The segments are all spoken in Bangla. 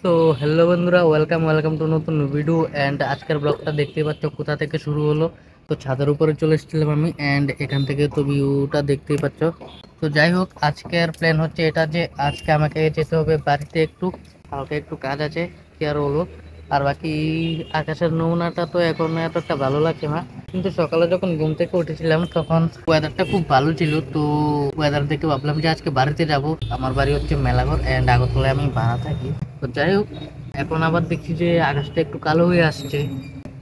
তো হ্যালো বন্ধুরা, ওয়েলকাম ওয়েলকাম টু নতুন ভিডিও। অ্যান্ড আজকের ব্লগটা দেখতেই পাচ্ছ কোথা থেকে শুরু হলো। তো ছাদের উপরে চলে এসেছিলাম আমি, অ্যান্ড এখান থেকে তো ভিউটা দেখতেই পাচ্ছ। তো যাই হোক, আজকের প্ল্যান হচ্ছে এটা যে আজকে আমাকে যেতে হবে বাড়িতে, একটু হালকা একটু কাজ আছে, কি আর হলো। আর বাকি আকাশের নমুনাটা তো এখন এতটা ভালো লাগছে না, কিন্তু সকালে যখন ঘুম থেকে উঠেছিলাম তখন ওয়েদারটা খুব ভালো ছিল। তো ওয়েদার দেখে ভাবলাম যে আজকে বাড়িতে যাব। আমার বাড়ি হচ্ছে মেলাঘর, অ্যান্ড আগরতলায় আমি ভাড়া থাকি। তো যাই হোক, এখন আবার দেখছি যে আকাশটা একটু কালো হয়ে আসছে।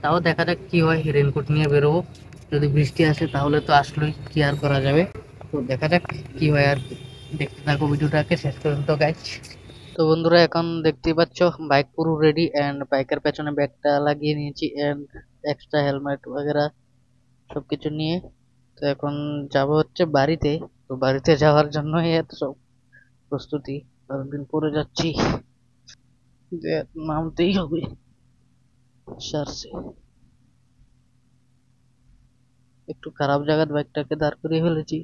তাও দেখা যাক কি হয়, রেনকোট নিয়ে বেরোবো। যদি বৃষ্টি আসে তাহলে তো আসলেই, কি আর করা যাবে। তো দেখা যাক কি হয় আর কি। দেখতে থাকো ভিডিওটাকে শেষ পর্যন্ত গাইজ। তো বন্ধুরা, এখন দেখতেই পাচ্ছ বাইক পুরো রেডি, অ্যান্ড বাইকের পেছনে ব্যাগটা লাগিয়ে নিয়েছি, অ্যান্ড এক্সট্রা হেলমেট वगैरह সবকিছু নিয়ে। তো এখন যাব হচ্ছে বাড়িতে। তো বাড়িতে যাওয়ার জন্যই এত সব প্রস্তুতি। অনেকদিন পরে যাচ্ছি, যে নামতেই হবে সারছে। একটু খারাপ জায়গায় বাইকটাকে দাঁড় করিয়ে ফেলেছি।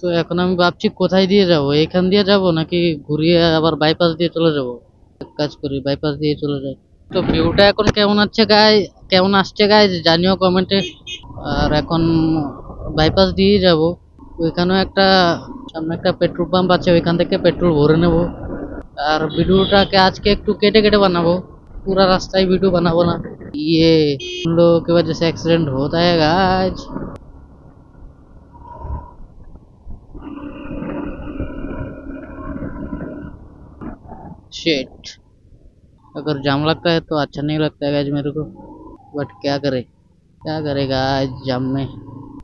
তো এখন আমি ভাবছি কোথায় দিয়ে যাব, এখান দিয়ে যাব নাকি ঘুরিয়ে আবার বাইপাস দিয়ে চলে যাব। এক কাজ করি, বাইপাস দিয়ে চলে যাই। তো ভিউটা এখন কেমন আছে গাই, কেমন আসছে গাই জানিও কমেন্টে। আর এখন বাইপাস দিয়ে যাব। ওইখানেও একটা সামনে একটা পেট্রোল পাম্প আছে, ওইখান থেকে পেট্রোল ভরে নেব। আর ভিডিওটাকে আজকে একটু কেটে केटे बनाबो, पूरा रास्ता ही वीडियो बनाबो ना। ये उन लोगों की वजह से एक्सीडेंट होता है गाइस। शिट, अगर जाम लगता है तो अच्छा नहीं लगता है गाइस मेरे को, बट क्या करेगा आज जाम में।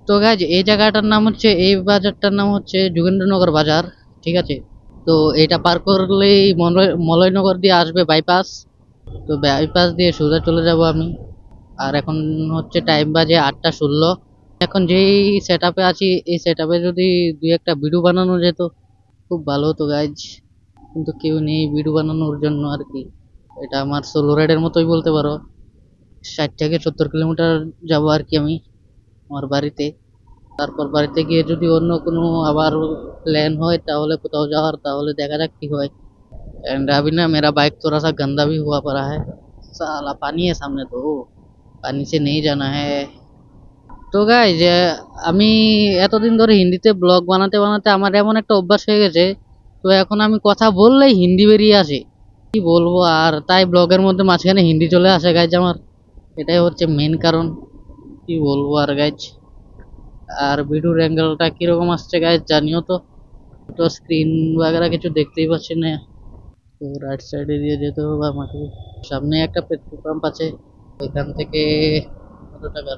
তো গাইজ এই জায়গাটার নাম হচ্ছে, এই বাজারটার নাম হচ্ছে যোগেন্দ্রনগর বাজার, ঠিক আছে। তো এটা পার করলেই মলয়নগর দিয়ে আসবে বাইপাস। তো বাইপাস দিয়ে সোজা চলে যাব আমি। আর এখন হচ্ছে টাইম বাজে 8টা 16। এখন যেই সেট আপে আছি, এই সেট আপে যদি দুই একটা ভিডিও বানানো যেত খুব ভালো হতো গাইজ, কিন্তু কেউ নেই ভিডিও বানানোর জন্য আর কি। এটা আমার সোলো রাইডের মতোই বলতে পারো। 60 থেকে 70 কিলোমিটার যাবো আর কি আমি আমার বাড়িতে। তারপর বাড়িতে গিয়ে যদি অন্য কোনো আবার प्लान হয় তাহলে কোথাও যাওয়ার, তাহলে দেখা যাক কি হয়। एंड अभी ना मेरा बाइक थोड़ा सा गंदा भी हुआ पड़ा है। साला पानी है सामने, तो पानी से नहीं जाना है। তো গাইজ, আমি এতদিন ধরে হিন্দিতে ব্লগ বানাতে বানাতে আমার এমন একটা অভ্যাস হয়ে গেছে, তো এখন আমি কথা বললেই হিন্দি বেরিয়ে আসে। কি বলবো আর, তাই ব্লগের মধ্যে মাঝখানে হিন্দি চলে আসে গাইজ আমার। এটাই হচ্ছে মেন কারণ। কি বলবো আর গাইজ। আর ভিডিওর অ্যাঙ্গেলটা কিরকম আসছে গাইজ জানিও তো। তো স্ক্রিন वगैरह কিছু দেখতেই পাচ্ছি না। তো রাইট সাইডে দিয়ে যেতে হবে আমাকে। সামনে একটা পেট্রোল পাম্প আছে, ওইখান থেকে কত টাকা,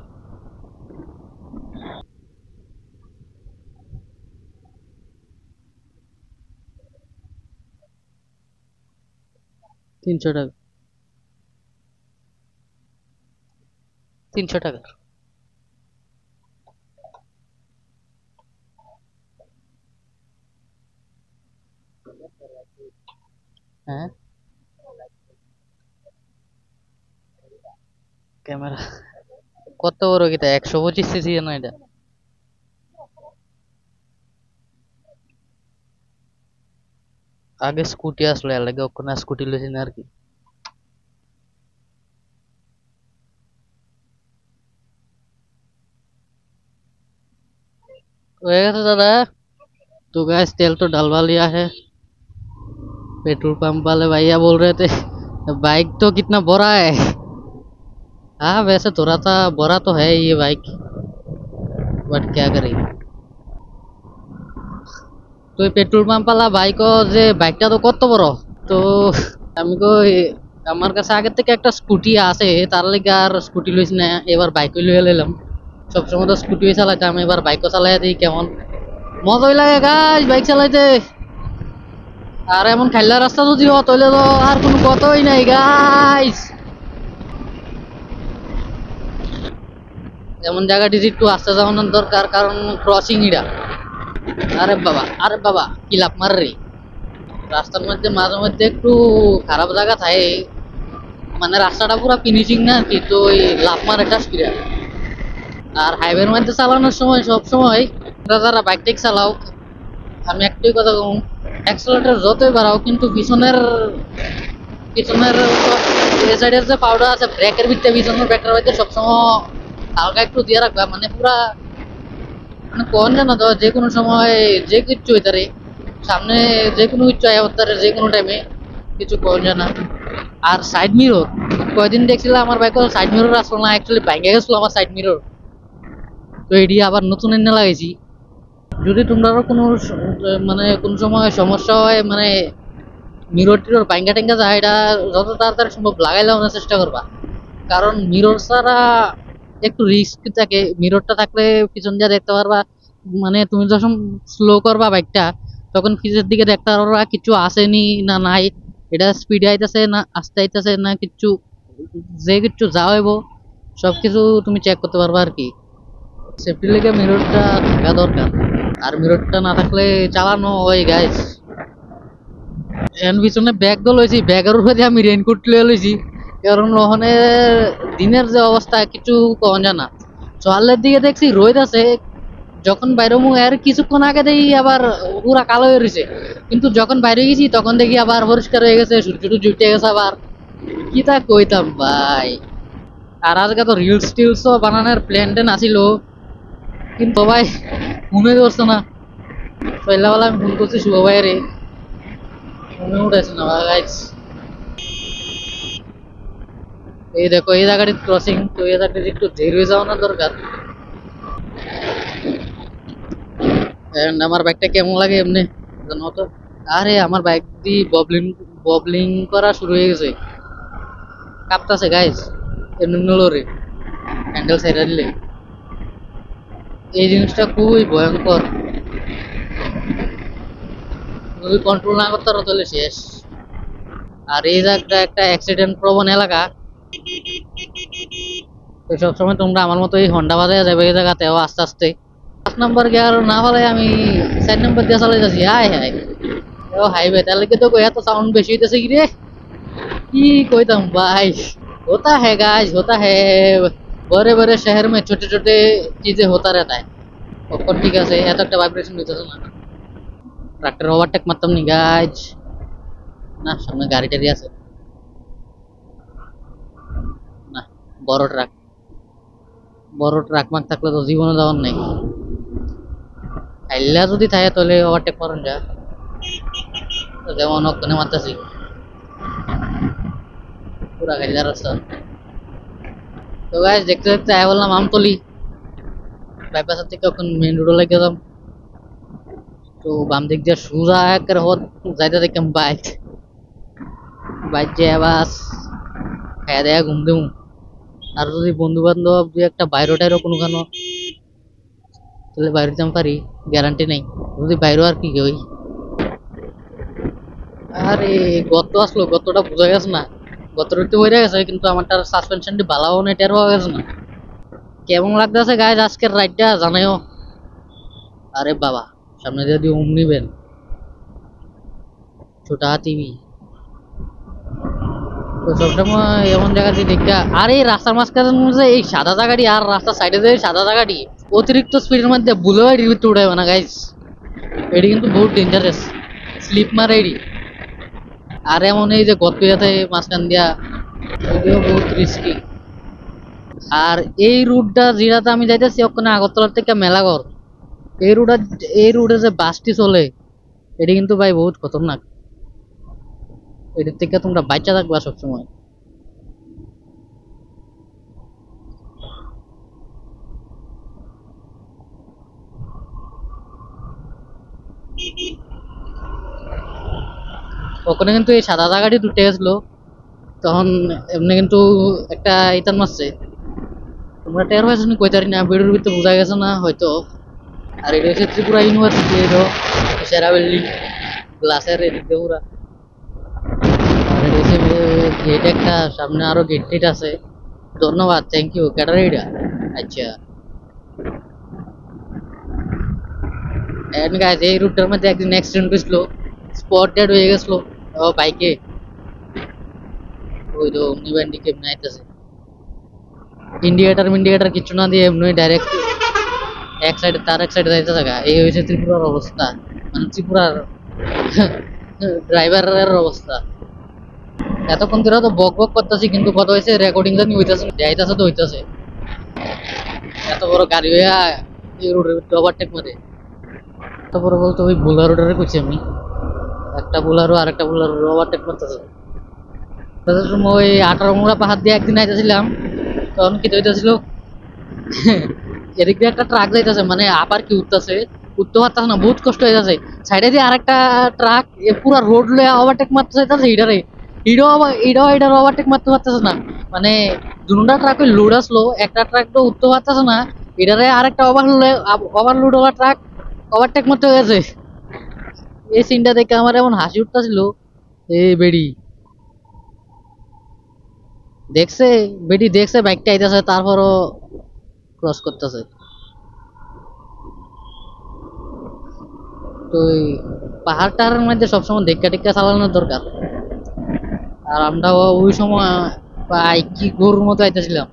300 টাকা, 300 টাকা। হ্যাঁ, ক্যামেরা কত বড় কিটা, 125 সিসি না এটা? আগে স্কুটি আসলো, এর লাগে ওখানে স্কুটি লইছি না আর কি। হয়ে গেছে দাদা। तो गैस तेल तो डलवा लिया है। पेट्रोल पंप वाले भैया बोल रहे थे बाइक तो कितना बड़ा है। हाँ वैसे थोड़ा सा बड़ा तो है ये बाइक, बट क्या करें। তো এই পেট্রোল পাম্প वाला ভাই কো যে বাইকটা তো কত বড়। তো আমি কই আমার কাছে আগের থেকে একটা স্কুটি আছে, তার লাগি আর স্কুটি লইছি না, এবার বাইকই লইয়া লইলাম। সবসময় তো স্কুটি চালাইতাম, এবার বাইকও চালাইয়া দিই, কেমন মজাই লাগে গাইস বাইক চালাইতে। আর এমন খাইলা রাস্তা যদি হয় তাহলে তো আর কোনো কথাই নাই গাইস। এমন জায়গাটি একটু আস্তে যাওয়ানোর দরকার, কারণ ক্রসিং ইটা। আরে বাবা কি লাভ মার রে। রাস্তার মধ্যে মাঝে মধ্যে একটু খারাপ জায়গা থাকে, মানে রাস্তাটা পুরো ফিনিশিং না আর কি, তো ওই লাভ মারে টাস কিরা। আর হাইওয়ের মধ্যে চালানোর সময় সব সময় যারা বাইক টেক চালাও, আমি একটাই কথা বলবো, অ্যাক্সেলেটর যতই বাড়াও কিন্তু পিছনের পিছনের সাইডের যে পাউডার আছে ব্রেকের ভিতরে, পিছনের ব্রেকের ভিতরে সবসময় হালকা একটু দিয়ে রাখবা, মানে পুরা মানে কোন জানো তো যে কোনো সময় যে কিচ্ছু হইতারে, সামনে যে কোনো কিছু আয় হতারে যে কোনো টাইমে, কিছু কোন জানা। আর সাইড মিরর কয়দিন দেখছিলাম আমার বাইক সাইড মিরর আসলো না, অ্যাকচুয়ালি ভেঙে গেছিল আমার সাইড মিরর, তো এটি আবার নতুন এনে লাগাইছি। যদি তোমরাও কোনো মানে কোন সময় সমস্যা হয়, মানে মিরর টিরর ভাঙ্গা টেঙ্গা যায়, এটা যত তাড়াতাড়ি সম্ভব লাগাই লাগানোর চেষ্টা করবা, কারণ মিরর ছাড়া একটু রিস্ক থাকে। মিররটা থাকলে পিছন দিয়ে দেখতে পারবা, মানে তুমি যখন স্লো করবা বাইকটা তখন পিছের দিকে দেখতে পারবা কিছু আসেনি না নাই, এটা স্পিডে আইতেছে না আস্তে আইতেছে না কিচ্ছু, যে কিচ্ছু যা হইব সব কিছু তুমি চেক করতে পারবা আর কি। সেফটি লেগে মিররটা থাকা দরকার, আর মিররটা না থাকলে চালানো হয় গাইস। এর পিছনে ব্যাগ গুলো লইছি, ব্যাগের উপরে আমি রেইনকোট লিয়ে লইছি, কারণ ওখানে দিনের যে অবস্থা কিছু কখন জানা। সকালের দিকে দেখছি রোদ আছে, যখন বাইরে মু এর কিছুক্ষণ আগে দেখি আবার পুরা কালো হয়ে রয়েছে, কিন্তু যখন বাইরে গেছি তখন দেখি আবার পরিষ্কার হয়ে গেছে, সূর্য টুর্য উঠে গেছে আবার। কি তা কইতাম ভাই। আর আজকে তো রিলস টিলসও বানানোর প্ল্যান ট্যান আসিল, কিন্তু ভাই মনে করছে না। সন্ধ্যাবেলা আমি ফোন করছি শুভ ভাইয়েরে, মনে উঠেছে না গাইস। এই দেখো এই জায়গাটি ক্রসিং, তো এই জায়গাটি একটু ধীরে যাওয়ানো দরকার। আমার বাইকটা কেমন লাগে এমনি জানো তো। আরে আমার বাইক দিয়ে ববলিং ববলিং করা শুরু হয়ে গেছে, কাঁপতাছে গাইস, এমনি নলরে হ্যান্ডেল সাইড দিলে। এই জিনিসটা খুবই ভয়ঙ্কর, যদি কন্ট্রোল না করতে পারো তাহলে শেষ। আর এই জায়গাটা একটা অ্যাক্সিডেন্ট প্রবণ এলাকা, তো সবসময় তোমরা আমার মতো এই হন্ডা বাজায় যাবে এই জায়গাতেও আস্তে আস্তে। 5 নম্বর গিয়ার না হলে আমি 4 নম্বর দিয়ে চালাই যাচ্ছি। হাই হাই ও হাইওয়ে, তাহলে কি তো এত সাউন্ড বেশি হইতেছে কি রে, কি কইতাম भाई। होता है गाइस, होता है, बड़े बड़े शहर में छोटे छोटे चीजें होता रहता है। তখন ঠিক আছে, এত একটা ভাইব্রেশন হইতেছে না। ট্রাক্টর ওভারটেক মারতাম নি গাইজ, না সামনে গাড়ি টাড়ি আছে না। বড় ট্রাক, বড় ট্রাক মাক থাকলে তো জীবনে যাওয়ার নাই। আইলা যদি থাকে তাহলে ওভারটেক করুন যা, যেমন ওখানে মারতেছি পুরা গাড়িদার রাস্তা। তো গাইজ দেখতে দেখতে আয় বললাম আমতলি বাইপাসের থেকে, এখন মেন রোডে লেগে গেলাম। তো বাম দিক দিয়ে সোজা একের হত যাইতে দেখলাম বাইক, বাইক যে বাস খাইয়া দেয়া ঘুম দেবো। আর যদি বন্ধু বান্ধব দুই একটা বাইরে টাইরও কোনোখানো, তাহলে বাইরে যেতে পারি, গ্যারান্টি নেই যদি বাইরেও আর কি ওই। আরে গত আসলো, গতটা বোঝা গেছে না, গতটা একটু হয়ে গেছে, কিন্তু আমারটার সাসপেনশনটি ভালো নেই, টের হওয়া গেছে না। কেমন লাগতেছে গাইজ আজকের রাইডটা জানাইও। আরে বাবা সামনে দিয়ে দিয়ে নিবেন ছোটা টিভি, তো সবসময় এমন জায়গাতে দেখা। আর এই রাস্তার মাঝখানে মধ্যে এই সাদা জায়গাটি আর রাস্তার সাইডে যে সাদা জায়গাটি অতিরিক্ত স্পিডের মধ্যে বুলেও এটির ভিতরে উঠাইবে না গাইজ, এটি কিন্তু বহুত ডেঞ্জারাস, স্লিপ মারে এটি। আর এমন এই যে গর্ত যাতে মাঝখান দিয়া, এটিও বহুত রিস্কি। আর এই রুটটা যেটাতে আমি যাইতেছি ওখানে আগরতলার থেকে মেলাঘর, এই রুটে যে বাসটি চলে এটি কিন্তু ভাই বহুত খতরনাক, এটির থেকে তোমরা বাচ্চা থাকবা সবসময়। ওখানে কিন্তু এই সাদা জায়গাটি দুটে গেছিল, তখন এমনি কিন্তু একটা ইতান মারছে, তোমরা টের হয়েছো নি কইতারি না, ভিডিওর ভিতরে বোঝা গেছে না হয়তো। আর এটা হচ্ছে ত্রিপুরা ইউনিভার্সিটি, এটা সেরা বিল্ডিং গ্লাসের এদিক দিয়ে পুরা। আর এটা হচ্ছে গেট একটা, সামনে আরো গেট টেট আছে। ধন্যবাদ, থ্যাংক ইউ ক্যাটার এটা। আচ্ছা এন্ড গাইস এই রুটটার মধ্যে একদিন অ্যাক্সিডেন্ট হয়েছিল, স্পট ডেড হয়ে গেছিল বাইকে। ওই তো অমনি ব্যান্ডি কেমনে আইতেছে, ইন্ডিকেটার কিছু না দিয়ে এমনি ডাইরেক্ট এক সাইডে তার এক সাইডে যাইতে থাকা, এই হয়েছে ত্রিপুরার অবস্থা, মানে ত্রিপুরার ড্রাইভারের অবস্থা। এতক্ষণ ধরে তো বক বক করতেছি, কিন্তু কথা হয়েছে রেকর্ডিং জানি হইতেছে, যাইতেছে তো হইতেছে। এত বড় গাড়ি হইয়া এই রোডের ওভারটেক মারে, এত বড় বলতে ওই বোলারোটারে কইছি আমি, একটা বোলারো আর একটা বোলারো ওভারটেক করতেছে। তাদের সময় ওই 18 পাহাড় দিয়ে একদিন আইতেছিলাম, তখন কি হইতেছিল, এদিক দিয়ে একটা ট্রাক যাইতেছে, মানে আবার কি উঠতে পারতেছে না, বহুত কষ্ট হয়ে যাচ্ছে। সাইডে দিয়ে আরেকটা ট্রাক পুরা রোড লয়ে ওভারটেক মারতে চাইতেছে, এটাও ওভারটেক মারতে পারতেছে না। মানে দুটা ট্রাক লোড আসলো, একটা ট্রাক তো উঠতে পারতেছে না, এটারে আরেকটা ওভারলোড হওয়া ট্রাক ওভারটেক মারতে গেছে। এই সিনটা দেখে আমার এমন হাসি উঠতেছিল। এই দেখছে বেডি দেখছে বাইকটা আইতেছে, তারপরও ক্রস করতেছে। তো এই পাহাড় টাহাড়ের মধ্যে সবসময় দেখা টেক্কা চালানোর দরকার। আর আমরা ওই সময় প্রায় কি গরুর মতো আইতেছিলাম,